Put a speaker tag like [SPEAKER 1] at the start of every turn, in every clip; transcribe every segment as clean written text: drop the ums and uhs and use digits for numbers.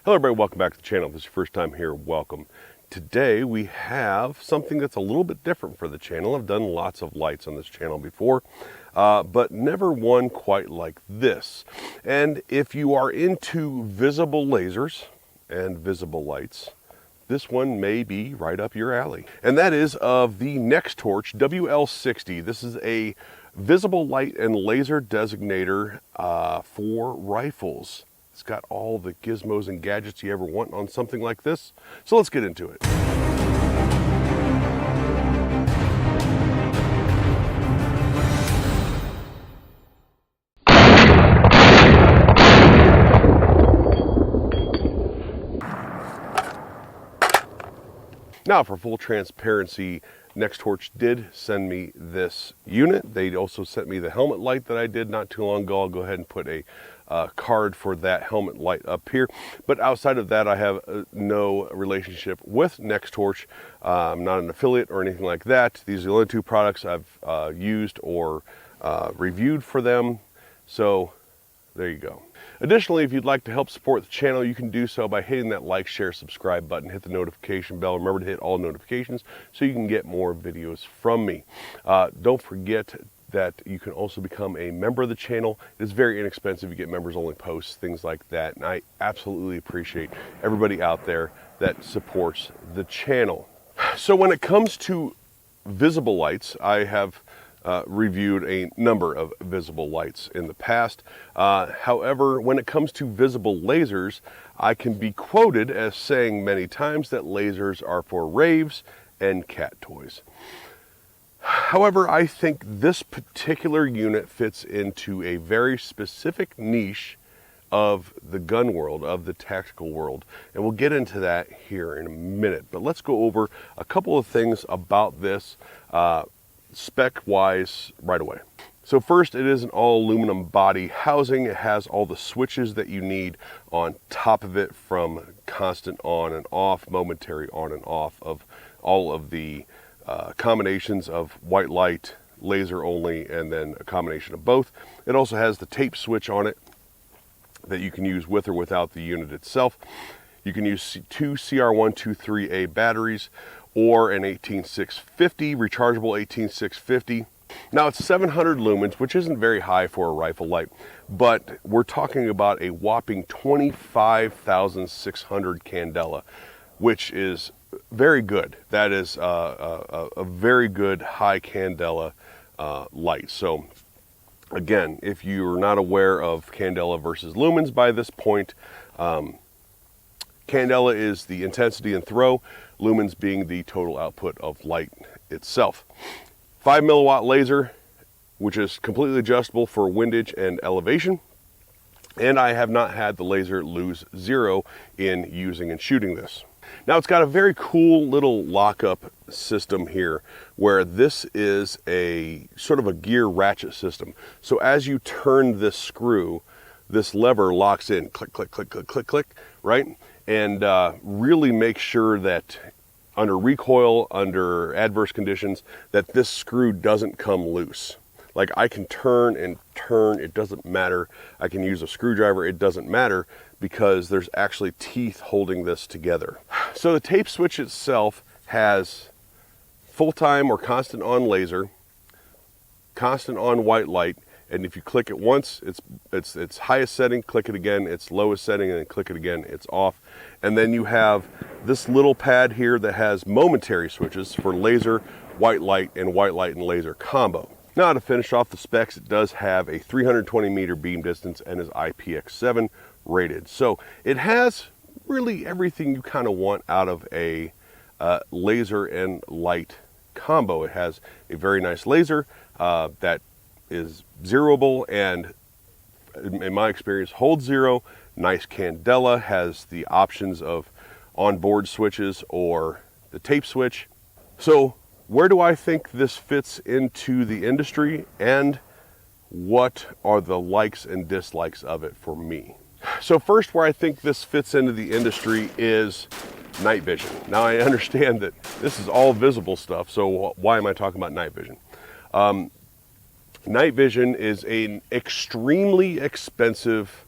[SPEAKER 1] Hello everybody, welcome back to the channel. If this is your first time here, welcome. Today we have something that's a little bit different for the channel. I've done lots of lights on this channel before, but never one quite like this. And if you are into visible lasers and visible lights, this one may be right up your alley. And that is of the NEXTORCH WL-60. This is a visible light and laser designator for rifles. It's got all the gizmos and gadgets you ever want on something like this. So let's get into it. Now, for full transparency, NEXTORCH did send me this unit. They also sent me the helmet light that I did not too long ago. I'll go ahead and put a card for that helmet light up here. But outside of that, I have no relationship with NEXTORCH. I'm not an affiliate or anything like that. These are the only two products I've used or reviewed for them. So there you go. Additionally, if you'd like to help support the channel, you can do so by hitting that like, share, subscribe button, hit the notification bell. Remember to hit all notifications so you can get more videos from me. Don't forget that you can also become a member of the channel. It's very inexpensive. You get members only posts, things like that. And I absolutely appreciate everybody out there that supports the channel. So when it comes to visible lights, I have reviewed a number of visible lights in the past. However, when it comes to visible lasers, I can be quoted as saying many times that lasers are for raves and cat toys. However, I think this particular unit fits into a very specific niche of the gun world, of the tactical world. And we'll get into that here in a minute. But let's go over a couple of things about this spec-wise right away. So first, it is an all aluminum body housing. It has all the switches that you need on top of it, from constant on and off, momentary on and off, of all of the combinations of white light, laser only, and then a combination of both. It also has the tape switch on it that you can use with or without the unit itself. You can use two CR123A batteries or an 18650, rechargeable 18650. Now it's 700 lumens, which isn't very high for a rifle light, but we're talking about a whopping 25,600 candela, which is very good. That is a very good high candela light. So again, if you're not aware of candela versus lumens by this point, candela is the intensity and throw, lumens being the total output of light itself. 5 milliwatt laser, which is completely adjustable for windage and elevation. And I have not had the laser lose zero in using and shooting this. Now it's got a very cool little lockup system here, where this is a sort of a gear ratchet system. So as you turn this screw, this lever locks in, click, click, click, click, click, click, right? And really make sure that under recoil, under adverse conditions, that this screw doesn't come loose. Like, I can turn and turn, it doesn't matter. I can use a screwdriver, it doesn't matter, because there's actually teeth holding this together. So the tape switch itself has full-time or constant on laser, constant on white light, and if you click it once, it's highest setting, click it again, it's lowest setting, and then click it again, it's off. And then you have this little pad here that has momentary switches for laser, white light, and laser combo. Now, to finish off the specs, it does have a 320 meter beam distance and is IPX7 rated. So it has really everything you kind of want out of a laser and light combo. It has a very nice laser that is zeroable and, in my experience, holds zero. Nice candela, has the options of onboard switches or the tape switch. So where do I think this fits into the industry, and what are the likes and dislikes of it for me? So first, where I think this fits into the industry is night vision. Now, I understand that this is all visible stuff, so why am I talking about night vision? Night vision is an extremely expensive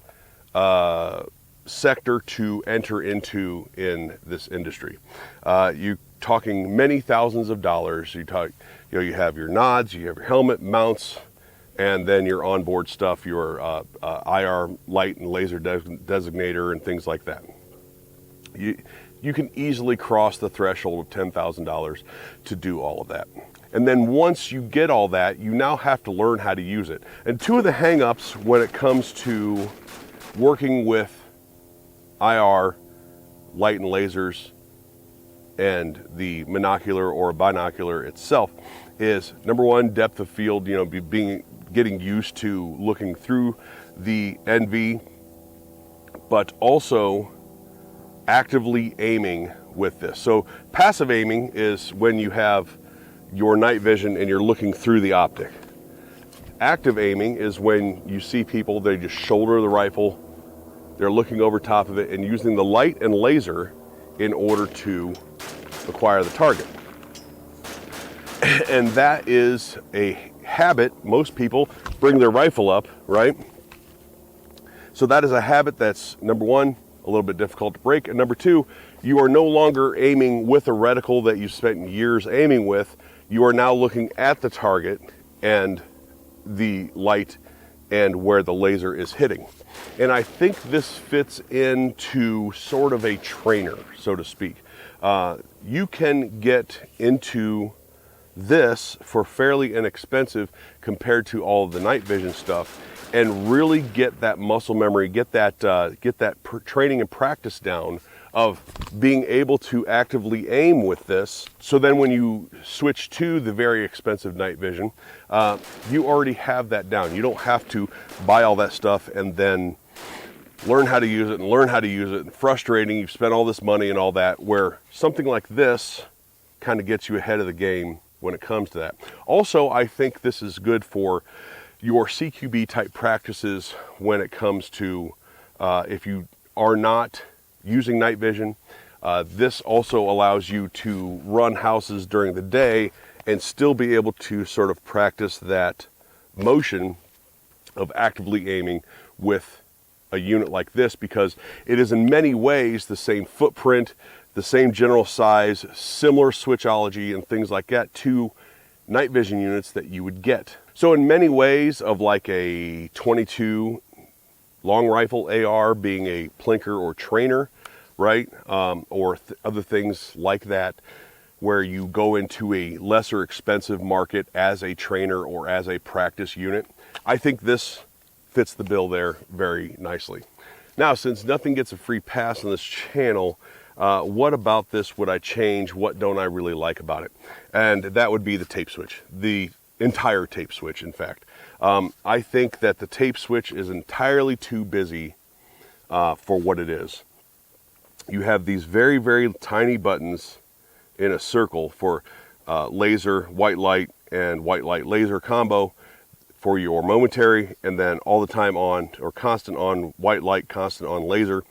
[SPEAKER 1] sector to enter into in this industry. You talking many thousands of dollars. You have your nods, you have your helmet, mounts, and then your onboard stuff, your IR light and laser designator and things like that. You can easily cross the threshold of $10,000 to do all of that. And then once you get all that, you now have to learn how to use it. And two of the hang-ups when it comes to working with IR, light and lasers, and the monocular or binocular itself is, number one, depth of field, getting used to looking through the NV, but also actively aiming with this. So passive aiming is when you have your night vision and you're looking through the optic. Active aiming is when you see people, they just shoulder the rifle, they're looking over top of it and using the light and laser in order to acquire the target. And that is a habit. Most people bring their rifle up, right? So that is a habit that's, number one, a little bit difficult to break, and number two, you are no longer aiming with a reticle that you spent years aiming with. You are now looking at the target and the light and where the laser is hitting. And I think this fits into sort of a trainer, so to speak. You can get into this for fairly inexpensive compared to all of the night vision stuff, and really get that muscle memory, get that training and practice down of being able to actively aim with this. So then when you switch to the very expensive night vision, you already have that down. You don't have to buy all that stuff and then learn how to use it and learn how to use it. And frustrating, you've spent all this money and all that, where something like this kind of gets you ahead of the game when it comes to that. Also, I think this is good for your CQB type practices when it comes to if you are not using night vision. This also allows you to run houses during the day and still be able to sort of practice that motion of actively aiming with a unit like this, because it is in many ways the same footprint, the same general size, similar switchology and things like that to night vision units that you would get. So in many ways, of like a 22 long rifle AR being a plinker or trainer, right? Or other things like that, where you go into a lesser expensive market as a trainer or as a practice unit, I think this fits the bill there very nicely. Now, since nothing gets a free pass on this channel, what about this would I change? What don't I really like about it? And that would be the tape switch, the entire tape switch, in fact. I think that the tape switch is entirely too busy for what it is. You have these very, very tiny buttons in a circle for laser, white light, and white light laser combo for your momentary, and then all the time on, or constant on white light, constant on laser.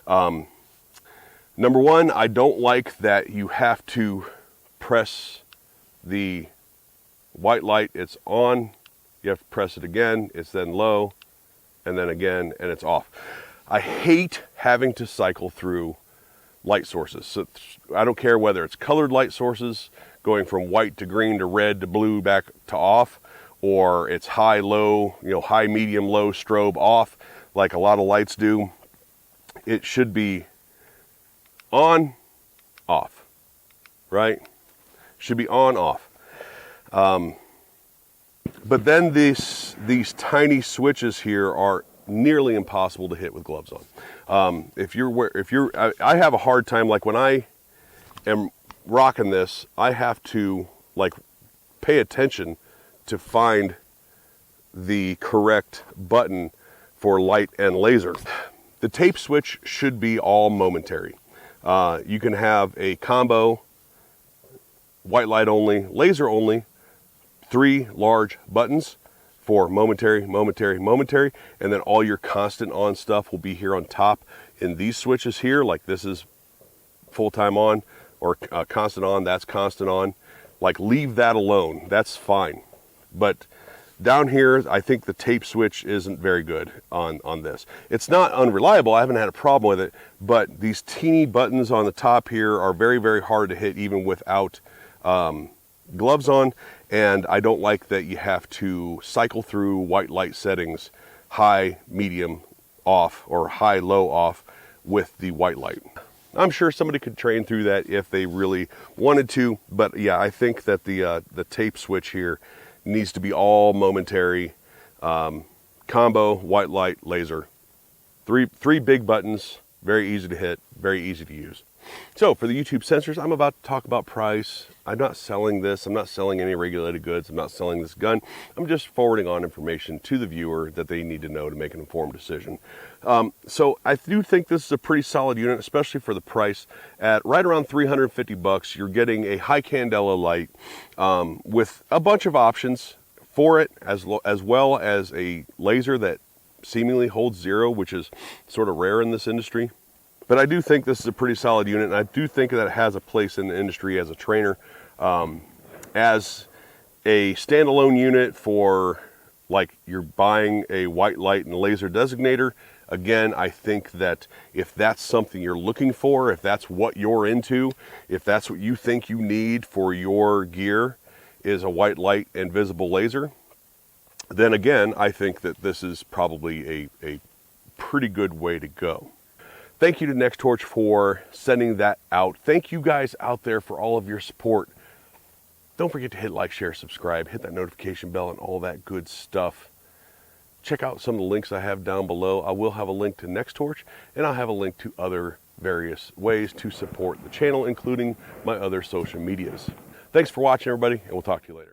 [SPEAKER 1] Number one, I don't like that you have to press the white light, it's on, you have to press it again, it's then low, and then again, and it's off. I hate having to cycle through light sources. So I don't care whether it's colored light sources, going from white to green to red to blue back to off, or it's high, low, high, medium, low, strobe, off, like a lot of lights do. It should be on, off, right? Should be on, off. But then these tiny switches here are nearly impossible to hit with gloves on. I have a hard time, like when I am rocking this, I have to like pay attention to find the correct button for light and laser. The tape switch should be all momentary. You can have a combo, white light only, laser only, 3 large buttons for momentary, momentary, momentary, and then all your constant on stuff will be here on top in these switches here. Like this is full-time on, or constant on, that's constant on. Like leave that alone, that's fine. But Down here, I think the tape switch isn't very good on this. It's not unreliable, I haven't had a problem with it, but these teeny buttons on the top here are very, very hard to hit even without gloves on, and I don't like that you have to cycle through white light settings, high, medium, off, or high, low, off with the white light. I'm sure somebody could train through that if they really wanted to, but yeah, I think that the tape switch here needs to be all momentary. Combo, white light, laser. Three big buttons, very easy to hit, very easy to use. So for the YouTube sensors, I'm about to talk about price. I'm not selling this. I'm not selling any regulated goods. I'm not selling this gun. I'm just forwarding on information to the viewer that they need to know to make an informed decision. So I do think this is a pretty solid unit, especially for the price. At right around 350 bucks, you're getting a high candela light with a bunch of options for it, as well as a laser that seemingly holds zero, which is sort of rare in this industry. But I do think this is a pretty solid unit, and I do think that it has a place in the industry as a trainer. As a standalone unit for, like, you're buying a white light and laser designator, again, I think that if that's something you're looking for, if that's what you're into, if that's what you think you need for your gear is a white light and visible laser, then again, I think that this is probably a pretty good way to go. Thank you to NEXTORCH for sending that out. Thank you guys out there for all of your support. Don't forget to hit like, share, subscribe, hit that notification bell and all that good stuff. Check out some of the links I have down below. I will have a link to NEXTORCH, and I'll have a link to other various ways to support the channel, including my other social medias. Thanks for watching, everybody, and we'll talk to you later.